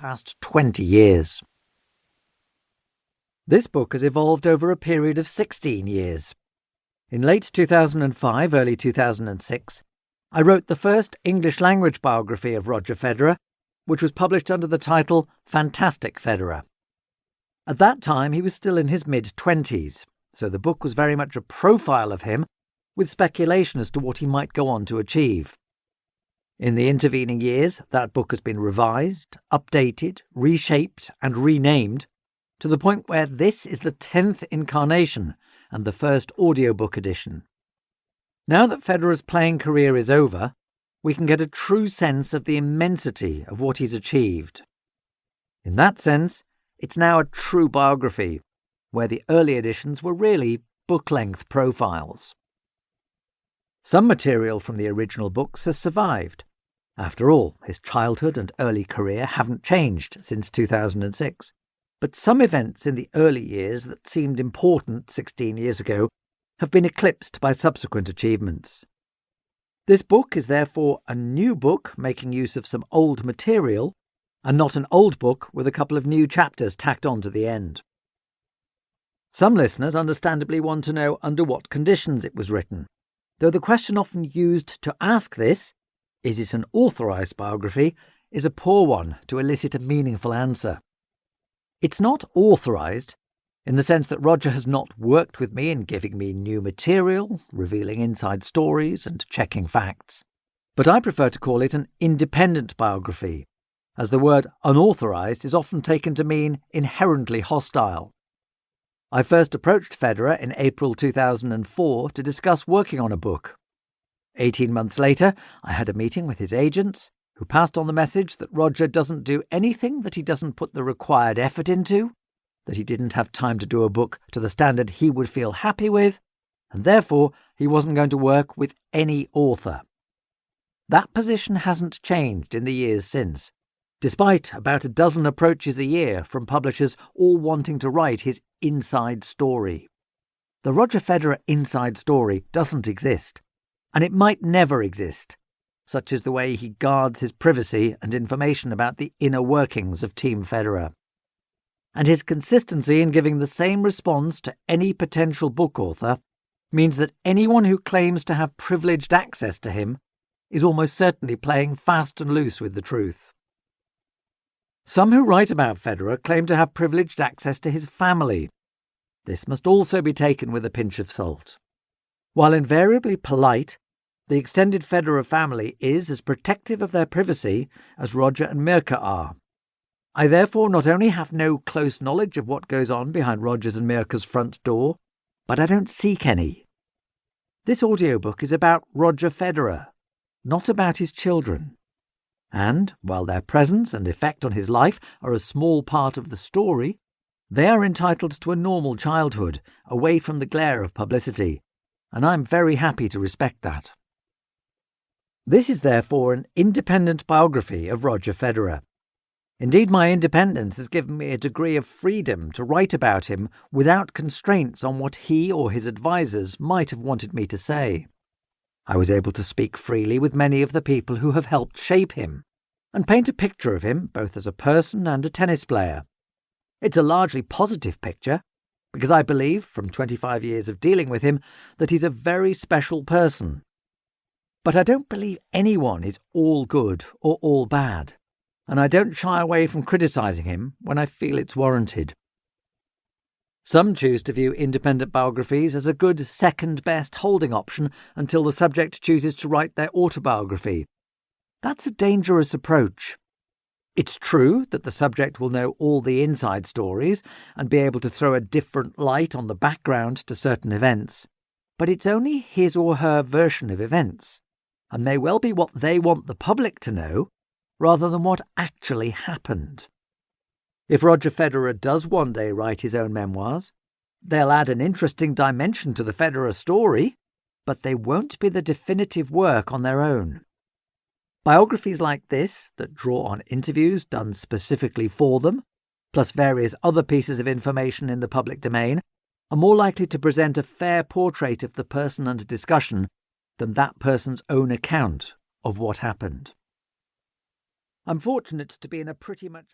past 20 years. This book has evolved over a period of 16 years. In late 2005, early 2006, I wrote the first English-language biography of Roger Federer, which was published under the title Fantastic Federer. At that time, he was still in his mid-20s, so the book was very much a profile of him, with speculation as to what he might go on to achieve. In the intervening years, that book has been revised, updated, reshaped, and renamed, to the point where this is the 10th incarnation and the first audiobook edition. Now that Federer's playing career is over, we can get a true sense of the immensity of what he's achieved. In that sense, it's now a true biography, where the early editions were really book-length profiles. Some material from the original books has survived. After all, his childhood and early career haven't changed since 2006. But some events in the early years that seemed important 16 years ago have been eclipsed by subsequent achievements. This book is therefore a new book making use of some old material, and not an old book with a couple of new chapters tacked on to the end. Some listeners understandably want to know under what conditions it was written, though the question often used to ask this, is it an authorised biography, is a poor one to elicit a meaningful answer. It's not authorised, in the sense that Roger has not worked with me in giving me new material, revealing inside stories and checking facts. But I prefer to call it an independent biography, as the word unauthorised is often taken to mean inherently hostile. I first approached Federer in April 2004 to discuss working on a book. 18 months later, I had a meeting with his agents, who passed on the message that Roger doesn't do anything that he doesn't put the required effort into, that he didn't have time to do a book to the standard he would feel happy with, and therefore he wasn't going to work with any author. That position hasn't changed in the years since, despite about a dozen approaches a year from publishers all wanting to write his inside story. The Roger Federer inside story doesn't exist, and it might never exist, such as the way he guards his privacy and information about the inner workings of Team Federer. And his consistency in giving the same response to any potential book author means that anyone who claims to have privileged access to him is almost certainly playing fast and loose with the truth. Some who write about Federer claim to have privileged access to his family. This must also be taken with a pinch of salt. While invariably polite, the extended Federer family is as protective of their privacy as Roger and Mirka are. I therefore not only have no close knowledge of what goes on behind Roger's and Mirka's front door, but I don't seek any. This audiobook is about Roger Federer, not about his children. And, while their presence and effect on his life are a small part of the story, they are entitled to a normal childhood, away from the glare of publicity, and I'm very happy to respect that. This is therefore an independent biography of Roger Federer. Indeed, my independence has given me a degree of freedom to write about him without constraints on what he or his advisers might have wanted me to say. I was able to speak freely with many of the people who have helped shape him, and paint a picture of him both as a person and a tennis player. It's a largely positive picture, because I believe, from 25 years of dealing with him, that he's a very special person. But I don't believe anyone is all good or all bad, and I don't shy away from criticising him when I feel it's warranted. Some choose to view independent biographies as a good second-best holding option until the subject chooses to write their autobiography. That's a dangerous approach. It's true that the subject will know all the inside stories and be able to throw a different light on the background to certain events, but it's only his or her version of events, and may well be what they want the public to know, rather than what actually happened. If Roger Federer does one day write his own memoirs, they'll add an interesting dimension to the Federer story, but they won't be the definitive work on their own. Biographies like this, that draw on interviews done specifically for them, plus various other pieces of information in the public domain, are more likely to present a fair portrait of the person under discussion than that person's own account of what happened. I'm fortunate to be in a pretty much